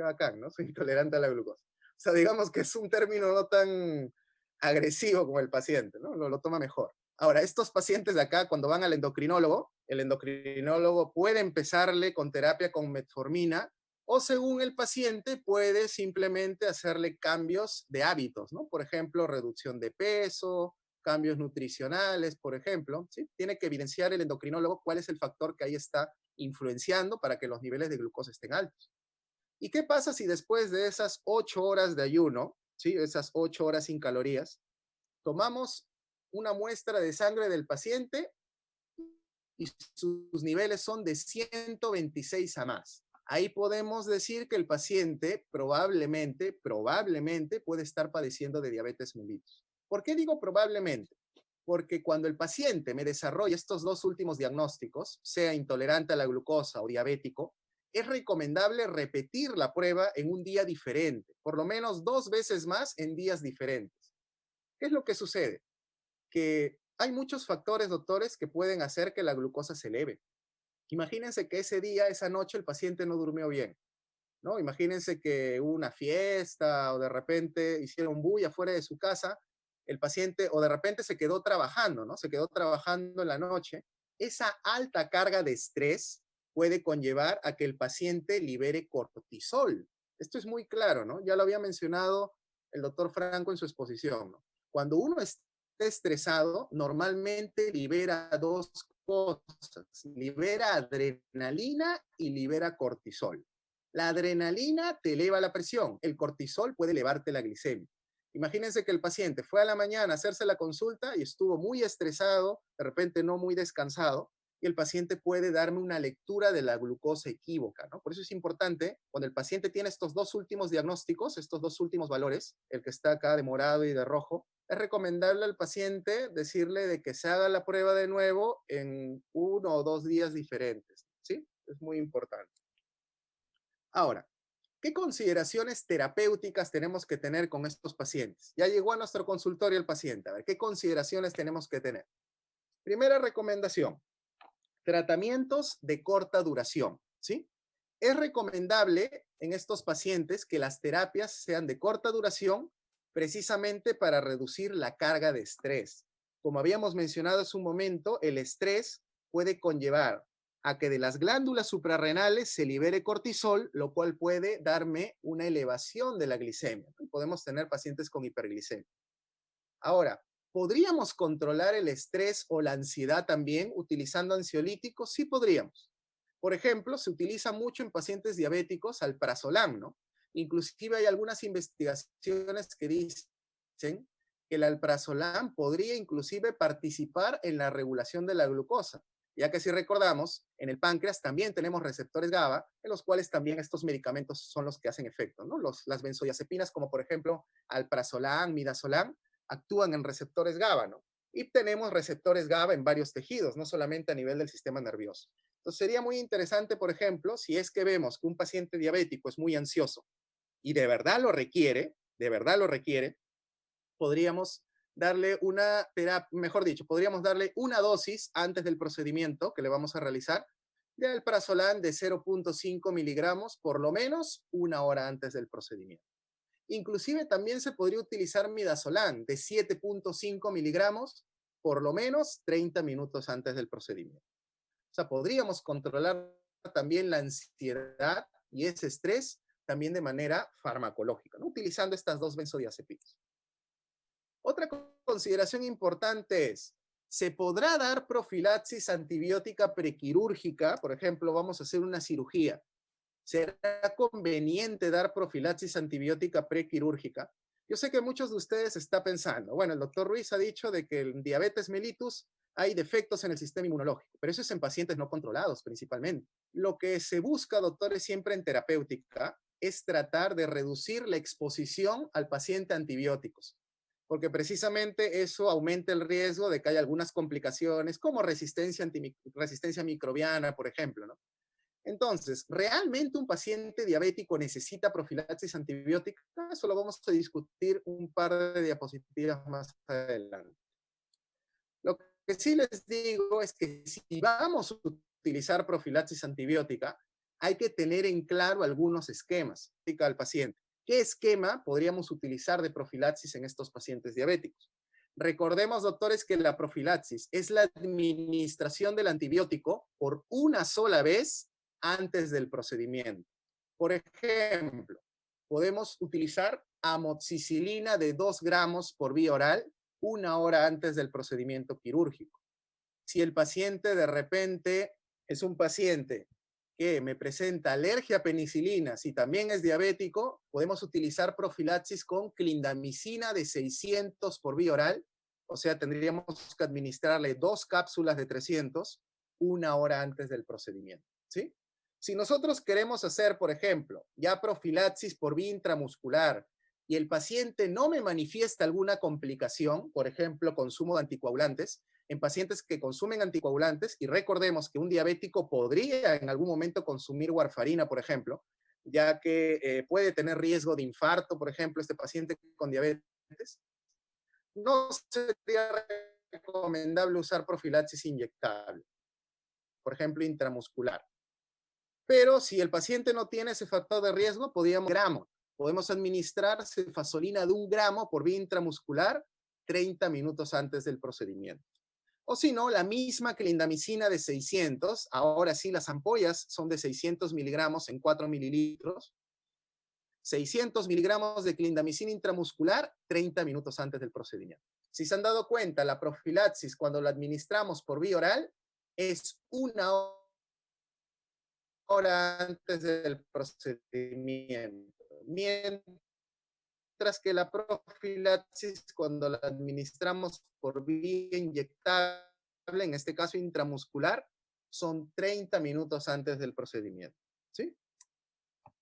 bacán, ¿no? Soy intolerante a la glucosa. O sea, digamos que es un término no tan agresivo con el paciente, ¿no? Lo toma mejor. Ahora, estos pacientes de acá, cuando van al endocrinólogo, el endocrinólogo puede empezarle con terapia con metformina o según el paciente puede simplemente hacerle cambios de hábitos, ¿no? Por ejemplo, reducción de peso, cambios nutricionales, por ejemplo, ¿sí? Tiene que evidenciar el endocrinólogo cuál es el factor que ahí está influenciando para que los niveles de glucosa estén altos. ¿Y qué pasa si después de esas 8 horas de ayuno, ¿sí? Esas 8 horas sin calorías, tomamos una muestra de sangre del paciente y sus niveles son de 126 a más? Ahí podemos decir que el paciente probablemente puede estar padeciendo de diabetes mellitus. ¿Por qué digo probablemente? Porque cuando el paciente me desarrolla estos dos últimos diagnósticos, sea intolerante a la glucosa o diabético, es recomendable repetir la prueba en un día diferente, por lo menos 2 veces más en días diferentes. ¿Qué es lo que sucede? Que hay muchos factores, doctores, que pueden hacer que la glucosa se eleve. Imagínense que ese día, esa noche, el paciente no durmió bien, ¿no? Imagínense que hubo una fiesta o de repente hicieron bulla fuera de su casa, el paciente, o de repente se quedó trabajando, ¿no? Se quedó trabajando en la noche. Esa alta carga de estrés puede conllevar a que el paciente libere cortisol. Esto es muy claro, ¿no? Ya lo había mencionado el doctor Franco en su exposición, ¿no? Cuando uno está estresado, normalmente libera dos cosas, libera adrenalina y libera cortisol. La adrenalina te eleva la presión, el cortisol puede elevarte la glicemia. Imagínense que el paciente fue a la mañana a hacerse la consulta y estuvo muy estresado, de repente no muy descansado, y el paciente puede darme una lectura de la glucosa equívoca, ¿no? Por eso es importante, cuando el paciente tiene estos dos últimos diagnósticos, estos dos últimos valores, el que está acá de morado y de rojo, es recomendable al paciente decirle de que se haga la prueba de nuevo en 1 o 2 días diferentes, ¿sí? Es muy importante. Ahora, ¿qué consideraciones terapéuticas tenemos que tener con estos pacientes? Ya llegó a nuestro consultorio el paciente. A ver, ¿qué consideraciones tenemos que tener? Primera recomendación, tratamientos de corta duración, ¿sí? Es recomendable en estos pacientes que las terapias sean de corta duración precisamente para reducir la carga de estrés. Como habíamos mencionado hace un momento, el estrés puede conllevar a que de las glándulas suprarrenales se libere cortisol, lo cual puede darme una elevación de la glicemia. Podemos tener pacientes con hiperglicemia. Ahora, ¿podríamos controlar el estrés o la ansiedad también utilizando ansiolíticos? Sí podríamos. Por ejemplo, se utiliza mucho en pacientes diabéticos alprazolam, ¿no? Inclusive hay algunas investigaciones que dicen que el alprazolam podría inclusive participar en la regulación de la glucosa. ya que si recordamos, en el páncreas también tenemos receptores GABA, en los cuales también estos medicamentos son los que hacen efecto, ¿no? Las benzodiazepinas, como por ejemplo alprazolam, midazolam, actúan en receptores GABA, ¿no? Y tenemos receptores GABA en varios tejidos, no solamente a nivel del sistema nervioso. Entonces sería muy interesante, por ejemplo, si es que vemos que un paciente diabético es muy ansioso y de verdad lo requiere, podríamos darle una terapia, mejor dicho, podríamos darle una dosis antes del procedimiento que le vamos a realizar de alprazolam de 0.5 miligramos, por lo menos una hora antes del procedimiento. Inclusive también se podría utilizar midazolam de 7.5 miligramos, por lo menos 30 minutos antes del procedimiento. O sea, podríamos controlar también la ansiedad y ese estrés también de manera farmacológica, ¿no? Utilizando estas dos benzodiazepinas. Otra consideración importante es, ¿se podrá dar profilaxis antibiótica prequirúrgica? Por ejemplo, vamos a hacer una cirugía. ¿Será conveniente dar profilaxis antibiótica prequirúrgica? Yo sé que muchos de ustedes están pensando, bueno, el doctor Ruiz ha dicho de que en diabetes mellitus hay defectos en el sistema inmunológico, pero eso es en pacientes no controlados principalmente. Lo que se busca, doctores, siempre en terapéutica es tratar de reducir la exposición al paciente a antibióticos, porque precisamente eso aumenta el riesgo de que haya algunas complicaciones como resistencia microbiana, por ejemplo, ¿no? Entonces, ¿realmente un paciente diabético necesita profilaxis antibiótica? Eso lo vamos a discutir un par de diapositivas más adelante. Lo que sí les digo es que si vamos a utilizar profilaxis antibiótica, hay que tener en claro algunos esquemas al paciente. ¿Qué esquema podríamos utilizar de profilaxis en estos pacientes diabéticos? Recordemos, doctores, que la profilaxis es la administración del antibiótico por una sola vez antes del procedimiento. Por ejemplo, podemos utilizar amoxicilina de 2 gramos por vía oral una hora antes del procedimiento quirúrgico. Si el paciente de repente es un paciente que me presenta alergia a penicilina, si también es diabético, podemos utilizar profilaxis con clindamicina de 600 por vía oral, o sea, tendríamos que administrarle 2 cápsulas de 300 una hora antes del procedimiento, ¿sí? Si nosotros queremos hacer, por ejemplo, ya profilaxis por vía intramuscular y el paciente no me manifiesta alguna complicación, por ejemplo, consumo de anticoagulantes, en pacientes que consumen anticoagulantes, y recordemos que un diabético podría en algún momento consumir warfarina, por ejemplo, ya que puede tener riesgo de infarto, por ejemplo, este paciente con diabetes, no sería recomendable usar profilaxis inyectable, por ejemplo, intramuscular. Pero si el paciente no tiene ese factor de riesgo, podemos administrar cefazolina de 1 gramo por vía intramuscular 30 minutos antes del procedimiento. O si no, la misma clindamicina de 600, ahora sí las ampollas son de 600 miligramos en 4 mililitros, 600 miligramos de clindamicina intramuscular 30 minutos antes del procedimiento. Si se han dado cuenta, la profilaxis cuando la administramos por vía oral es una hora antes del procedimiento, mientras que la profilaxis cuando la administramos por vía inyectable, en este caso intramuscular, son 30 minutos antes del procedimiento, ¿sí?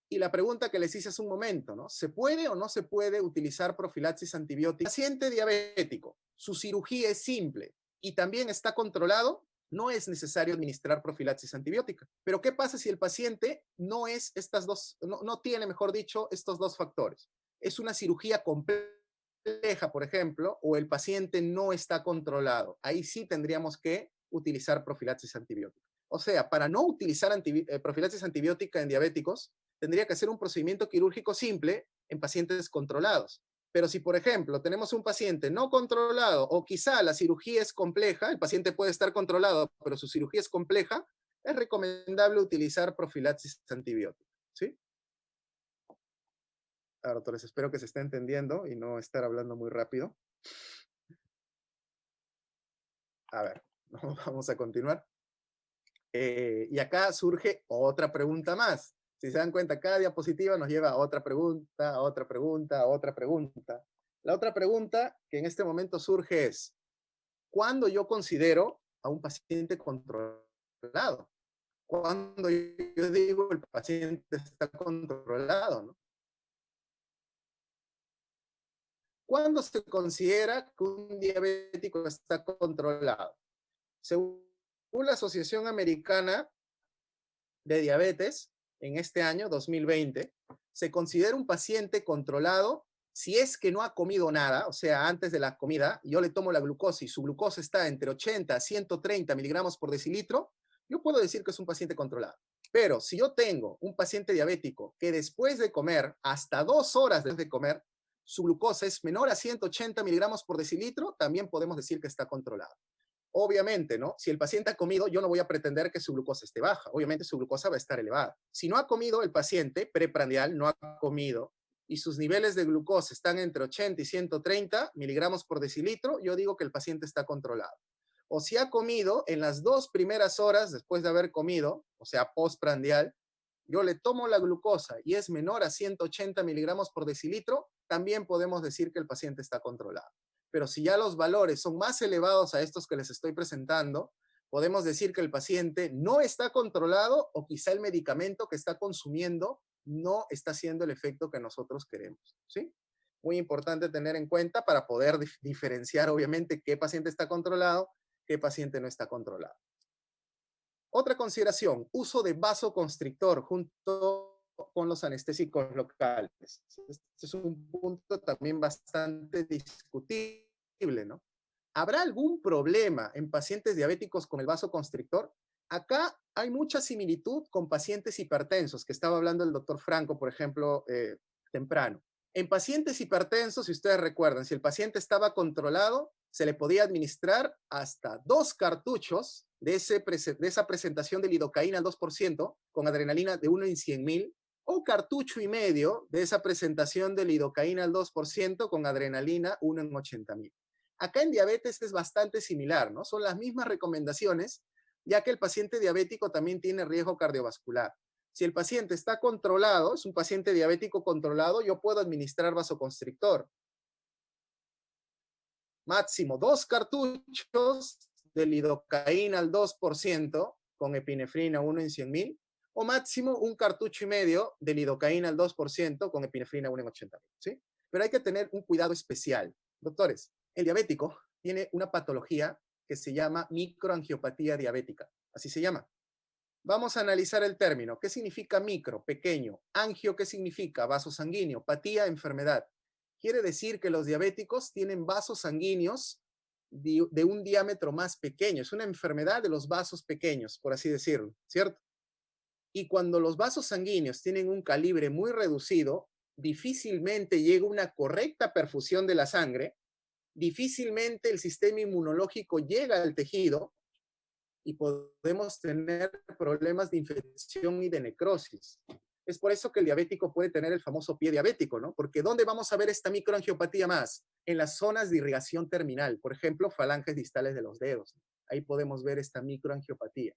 Y la pregunta que les hice hace un momento, ¿no? ¿Se puede o no se puede utilizar profilaxis antibiótica? Paciente diabético, su cirugía es simple y también está controlado, no es necesario administrar profilaxis antibiótica. Pero ¿qué pasa si el paciente no es no tiene, mejor dicho, estos dos factores? Es una cirugía compleja, por ejemplo, o el paciente no está controlado. Ahí sí tendríamos que utilizar profilaxis antibiótica. O sea, para no utilizar profilaxis antibiótica en diabéticos, tendría que ser un procedimiento quirúrgico simple en pacientes controlados. Pero si, por ejemplo, tenemos un paciente no controlado o quizá la cirugía es compleja, el paciente puede estar controlado, pero su cirugía es compleja, es recomendable utilizar profilaxis antibiótica, ¿sí? Ahora, doctores, espero que se esté entendiendo y no estar hablando muy rápido. A ver, vamos a continuar. Y acá surge otra pregunta más. Si se dan cuenta, cada diapositiva nos lleva a otra pregunta, a otra pregunta, a otra pregunta. La otra pregunta que en este momento surge es, ¿cuándo yo considero a un paciente controlado? controlado. Cuando yo digo el paciente está controlado, ¿no? ¿Cuándo se considera que un diabético está controlado? Según la Asociación Americana de Diabetes, en este año 2020, se considera un paciente controlado si es que no ha comido nada, o sea, antes de la comida, yo le tomo la glucosa y su glucosa está entre 80 a 130 miligramos por decilitro, yo puedo decir que es un paciente controlado. Pero si yo tengo un paciente diabético que después de comer, hasta 2 horas después de comer, su glucosa es menor a 180 miligramos por decilitro, también podemos decir que está controlado. Obviamente, ¿no? Si el paciente ha comido, yo no voy a pretender que su glucosa esté baja. Obviamente su glucosa va a estar elevada. Si no ha comido el paciente preprandial, no ha comido, y sus niveles de glucosa están entre 80 y 130 miligramos por decilitro, yo digo que el paciente está controlado. O si ha comido en las 2 primeras horas después de haber comido, o sea, postprandial, yo le tomo la glucosa y es menor a 180 miligramos por decilitro, también podemos decir que el paciente está controlado. Pero si ya los valores son más elevados a estos que les estoy presentando, podemos decir que el paciente no está controlado o quizá el medicamento que está consumiendo no está haciendo el efecto que nosotros queremos, ¿sí? Muy importante tener en cuenta para poder diferenciar, obviamente, qué paciente está controlado, qué paciente no está controlado. Otra consideración, uso de vasoconstrictor junto con los anestésicos locales. Este es un punto también bastante discutible, ¿no? ¿Habrá algún problema en pacientes diabéticos con el vasoconstrictor? Acá hay mucha similitud con pacientes hipertensos, que estaba hablando el doctor Franco, por ejemplo, temprano. En pacientes hipertensos, si ustedes recuerdan, si el paciente estaba controlado, se le podía administrar hasta 2 cartuchos de esa presentación de lidocaína al 2% con adrenalina de 1 en 100.000, o cartucho y medio de esa presentación de lidocaína al 2% con adrenalina 1 en 80.000. Acá en diabetes es bastante similar, ¿no? Son las mismas recomendaciones, ya que el paciente diabético también tiene riesgo cardiovascular. Si el paciente está controlado, es un paciente diabético controlado, yo puedo administrar vasoconstrictor. Máximo 2 cartuchos de lidocaína al 2% con epinefrina 1 en 100.000, o máximo 1,5 cartuchos de lidocaína al 2% con epinefrina 1 en 80.000, ¿sí? Pero hay que tener un cuidado especial. Doctores, el diabético tiene una patología que se llama microangiopatía diabética, así se llama. Vamos a analizar el término. ¿Qué significa micro? Pequeño. Angio, ¿qué significa? Vaso sanguíneo. Patía, enfermedad. Quiere decir que los diabéticos tienen vasos sanguíneos de un diámetro más pequeño. Es una enfermedad de los vasos pequeños, por así decirlo, ¿cierto? Y cuando los vasos sanguíneos tienen un calibre muy reducido, difícilmente llega una correcta perfusión de la sangre, difícilmente el sistema inmunológico llega al tejido y podemos tener problemas de infección y de necrosis. Es por eso que el diabético puede tener el famoso pie diabético, ¿no? Porque ¿dónde vamos a ver esta microangiopatía más? En las zonas de irrigación terminal, por ejemplo, falanges distales de los dedos. Ahí podemos ver esta microangiopatía.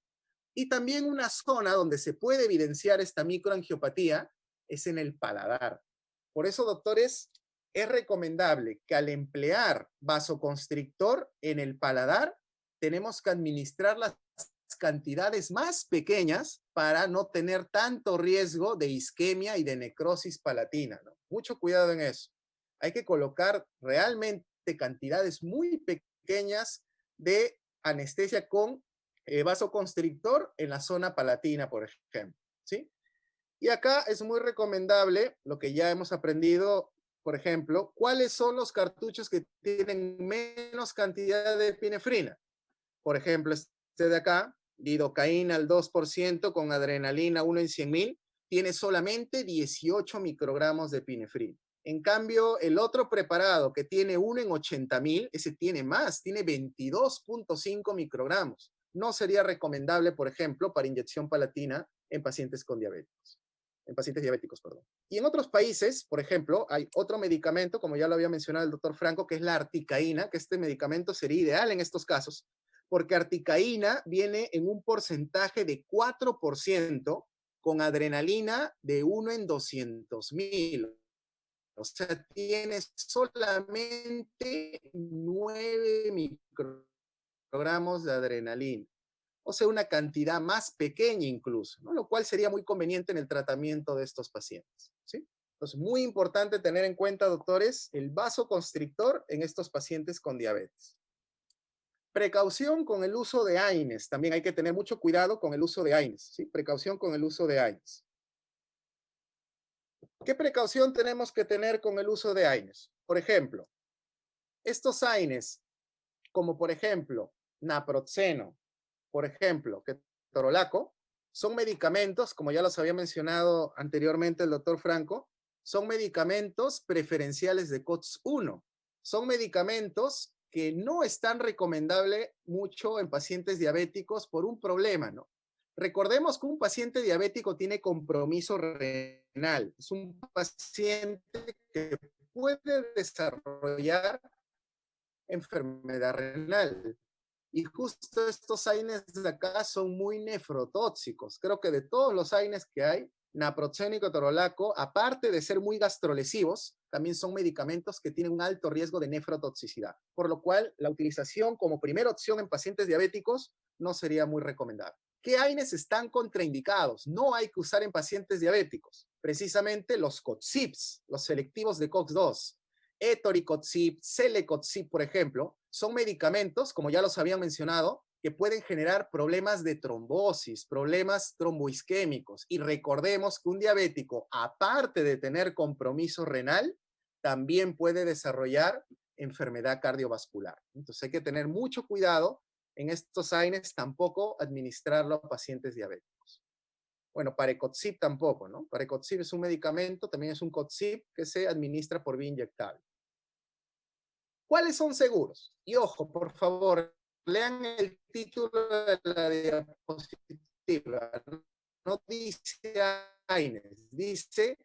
Y también una zona donde se puede evidenciar esta microangiopatía es en el paladar. Por eso, doctores, es recomendable que al emplear vasoconstrictor en el paladar, tenemos que administrar las cantidades más pequeñas para no tener tanto riesgo de isquemia y de necrosis palatina, ¿no? Mucho cuidado en eso. Hay que colocar realmente cantidades muy pequeñas de anestesia con vasoconstrictor en la zona palatina, por ejemplo, ¿sí? Y acá es muy recomendable lo que ya hemos aprendido, por ejemplo, cuáles son los cartuchos que tienen menos cantidad de epinefrina. Por ejemplo, este de acá, lidocaína al 2% con adrenalina 1 en 100.000, tiene solamente 18 microgramos de epinefrina. En cambio, el otro preparado que tiene 1 en 80.000, ese tiene más, tiene 22,5 microgramos. No sería recomendable, por ejemplo, para inyección palatina en pacientes con diabetes. En pacientes diabéticos, perdón. Y en otros países, por ejemplo, hay otro medicamento, como ya lo había mencionado el doctor Franco, que es la articaína, que este medicamento sería ideal en estos casos, porque articaína viene en un porcentaje de 4% con adrenalina de 1 en 200.000. O sea, tiene solamente 9 microgramos de adrenalina. o sea, una cantidad más pequeña incluso, ¿no? Lo cual sería muy conveniente en el tratamiento de estos pacientes, ¿sí? Entonces, muy importante tener en cuenta, doctores, el vasoconstrictor en estos pacientes con diabetes. Precaución con el uso de AINES. También hay que tener mucho cuidado con el uso de AINES, ¿sí? Precaución con el uso de AINES. ¿Qué precaución tenemos que tener con el uso de AINES? Por ejemplo, estos AINES, como por ejemplo, naproxeno, por ejemplo, ketorolaco, son medicamentos, como ya los había mencionado anteriormente el doctor Franco, son medicamentos preferenciales de COX-1. Son medicamentos que no están recomendables mucho en pacientes diabéticos por un problema, ¿no? Recordemos que un paciente diabético tiene compromiso renal. Es un paciente que puede desarrollar enfermedad renal. Y justo estos AINES de acá son muy nefrotóxicos. Creo que de todos los AINES que hay, naproxeno y ketorolaco, aparte de ser muy gastrolesivos, también son medicamentos que tienen un alto riesgo de nefrotoxicidad. Por lo cual, la utilización como primera opción en pacientes diabéticos no sería muy recomendable. ¿Qué AINES están contraindicados? No hay que usar en pacientes diabéticos. Precisamente los COTZIPs, los selectivos de COX-2, etoricoxib, celecoxib, por ejemplo, son medicamentos, como ya los había mencionado, que pueden generar problemas de trombosis, problemas tromboisquémicos. Y recordemos que un diabético, aparte de tener compromiso renal, también puede desarrollar enfermedad cardiovascular. Entonces hay que tener mucho cuidado en estos AINES, tampoco administrarlo a pacientes diabéticos. Bueno, parecoxib tampoco, ¿no? Parecoxib es un medicamento, también es un coxib que se administra por vía inyectable. ¿Cuáles son seguros? Y ojo, por favor, lean el título de la diapositiva. No dice AINES, dice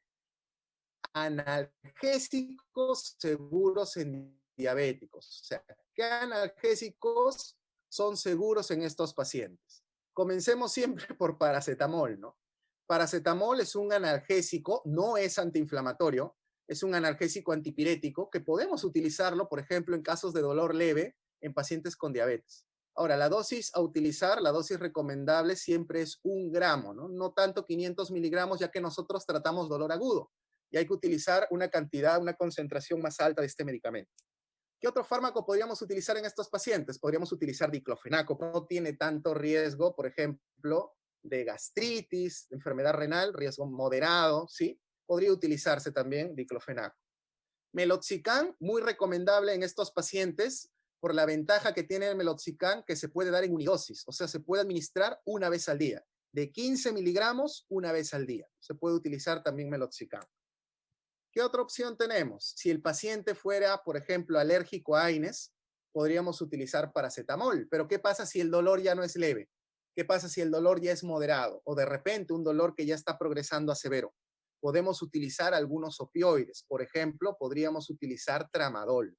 analgésicos seguros en diabéticos. O sea, ¿qué analgésicos son seguros en estos pacientes? Comencemos siempre por paracetamol, ¿no? Paracetamol es un analgésico, no es antiinflamatorio, es un analgésico antipirético que podemos utilizarlo, por ejemplo, en casos de dolor leve en pacientes con diabetes. Ahora, la dosis a utilizar, la dosis recomendable siempre es 1 gramo, ¿no? No tanto 500 miligramos, ya que nosotros tratamos dolor agudo y hay que utilizar una cantidad, una concentración más alta de este medicamento. ¿Qué otro fármaco podríamos utilizar en estos pacientes? Podríamos utilizar diclofenaco, no tiene tanto riesgo, por ejemplo, de gastritis, de enfermedad renal, riesgo moderado, ¿sí? Podría utilizarse también diclofenaco. Meloxicam, muy recomendable en estos pacientes por la ventaja que tiene el meloxicam, que se puede dar en unidosis, o sea, se puede administrar una vez al día, de 15 miligramos una vez al día. Se puede utilizar también meloxicam. ¿Qué otra opción tenemos? Si el paciente fuera, por ejemplo, alérgico a AINES, podríamos utilizar paracetamol. Pero ¿qué pasa si el dolor ya no es leve? ¿Qué pasa si el dolor ya es moderado? O de repente un dolor que ya está progresando a severo. Podemos utilizar algunos opioides. Por ejemplo, podríamos utilizar tramadol.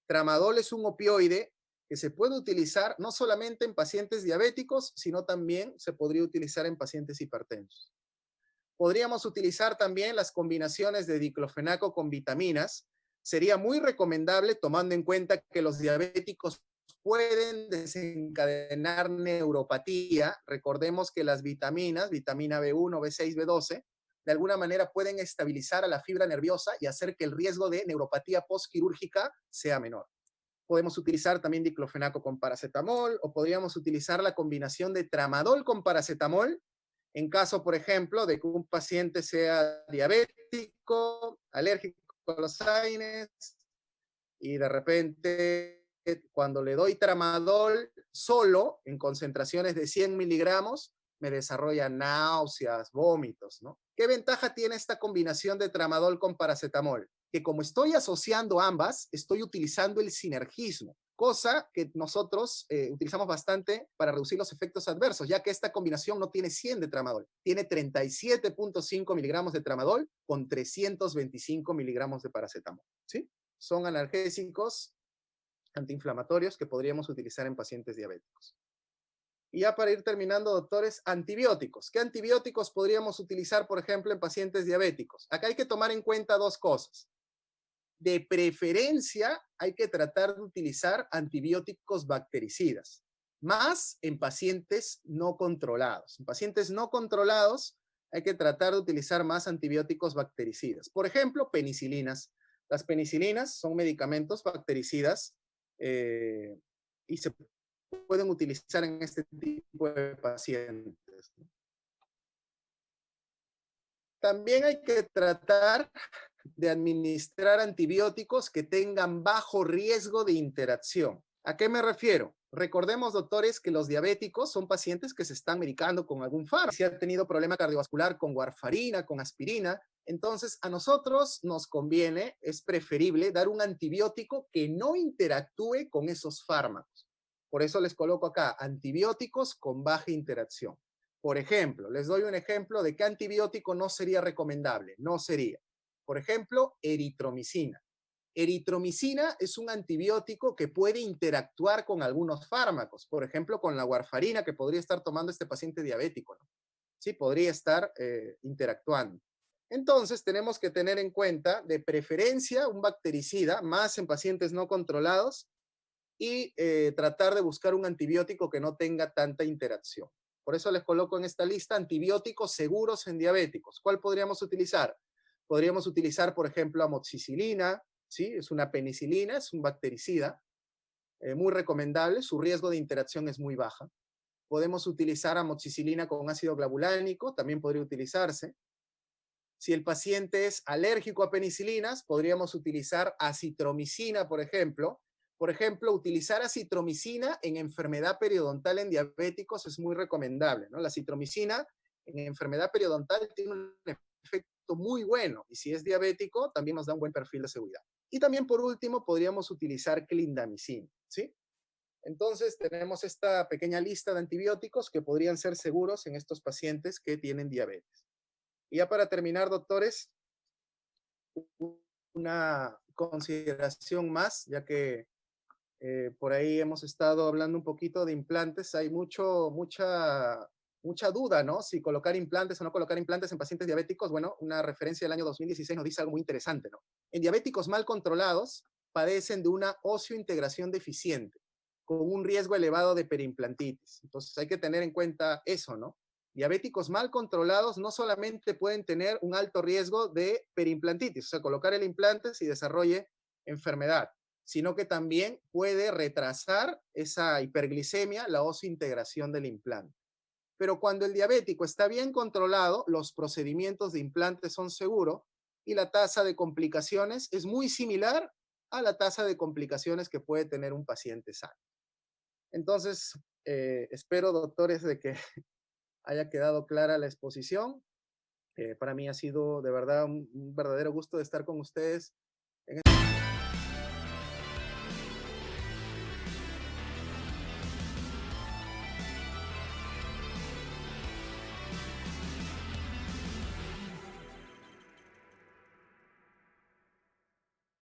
Tramadol es un opioide que se puede utilizar no solamente en pacientes diabéticos, sino también se podría utilizar en pacientes hipertensos. Podríamos utilizar también las combinaciones de diclofenaco con vitaminas. Sería muy recomendable tomando en cuenta que los diabéticos pueden desencadenar neuropatía. Recordemos que las vitaminas, vitamina B1, B6, B12, de alguna manera pueden estabilizar a la fibra nerviosa y hacer que el riesgo de neuropatía postquirúrgica sea menor. Podemos utilizar también diclofenaco con paracetamol o podríamos utilizar la combinación de tramadol con paracetamol en caso, por ejemplo, de que un paciente sea diabético, alérgico a los AINES y de repente cuando le doy tramadol solo en concentraciones de 100 miligramos, me desarrolla náuseas, vómitos, ¿no? ¿Qué ventaja tiene esta combinación de tramadol con paracetamol? Que como estoy asociando ambas, estoy utilizando el sinergismo, cosa que nosotros utilizamos bastante para reducir los efectos adversos, ya que esta combinación no tiene 100 de tramadol, tiene 37.5 miligramos de tramadol con 325 miligramos de paracetamol, ¿sí? Son analgésicos antiinflamatorios que podríamos utilizar en pacientes diabéticos. Y ya para ir terminando, doctores, antibióticos. ¿Qué antibióticos podríamos utilizar, por ejemplo, en pacientes diabéticos? Acá hay que tomar en cuenta dos cosas. De preferencia, hay que tratar de utilizar antibióticos bactericidas. más en pacientes no controlados. En pacientes no controlados hay que tratar de utilizar más antibióticos bactericidas. Por ejemplo, penicilinas. Las penicilinas son medicamentos bactericidas eh, y se pueden utilizar en este tipo de pacientes. También hay que tratar de administrar antibióticos que tengan bajo riesgo de interacción. ¿A qué me refiero? Recordemos, doctores, que los diabéticos son pacientes que se están medicando con algún fármaco. Si ha tenido problema cardiovascular con warfarina, con aspirina, entonces a nosotros nos conviene, es preferible dar un antibiótico que no interactúe con esos fármacos. Por eso les coloco acá antibióticos con baja interacción. Por ejemplo, les doy un ejemplo de qué antibiótico no sería recomendable. No sería. Por ejemplo, eritromicina. Eritromicina es un antibiótico que puede interactuar con algunos fármacos, por ejemplo, con la warfarina que podría estar tomando este paciente diabético, ¿no? Sí, podría estar interactuando. Entonces, tenemos que tener en cuenta, de preferencia, un bactericida, más en pacientes no controlados, y tratar de buscar un antibiótico que no tenga tanta interacción. Por eso les coloco en esta lista antibióticos seguros en diabéticos. ¿Cuál podríamos utilizar? Podríamos utilizar, por ejemplo, amoxicilina, ¿sí? Es una penicilina, es un bactericida, muy recomendable, su riesgo de interacción es muy baja. Podemos utilizar amoxicilina con ácido clavulánico, también podría utilizarse. Si el paciente es alérgico a penicilinas, podríamos utilizar acitromicina, por ejemplo. Por ejemplo, utilizar acitromicina en enfermedad periodontal en diabéticos es muy recomendable, ¿no? La acitromicina en enfermedad periodontal tiene un efecto muy bueno y si es diabético también nos da un buen perfil de seguridad. Y también por último podríamos utilizar clindamicina, ¿sí? Entonces tenemos esta pequeña lista de antibióticos que podrían ser seguros en estos pacientes que tienen diabetes. Y ya para terminar, doctores, una consideración más, ya que por ahí hemos estado hablando un poquito de implantes. Hay mucha duda, ¿no? Si colocar implantes o no colocar implantes en pacientes diabéticos. Bueno, una referencia del año 2016 nos dice algo muy interesante, ¿no? En diabéticos mal controlados padecen de una osteointegración deficiente, con un riesgo elevado de periimplantitis. Entonces hay que tener en cuenta eso, ¿no? Diabéticos mal controlados no solamente pueden tener un alto riesgo de periimplantitis, o sea, colocar el implante si desarrolle enfermedad, sino que también puede retrasar esa hiperglicemia, la oseointegración del implante. Pero cuando el diabético está bien controlado, los procedimientos de implante son seguros y la tasa de complicaciones es muy similar a la tasa de complicaciones que puede tener un paciente sano. Entonces, espero, doctores, de que haya quedado clara la exposición. Para mí ha sido de verdad un verdadero gusto de estar con ustedes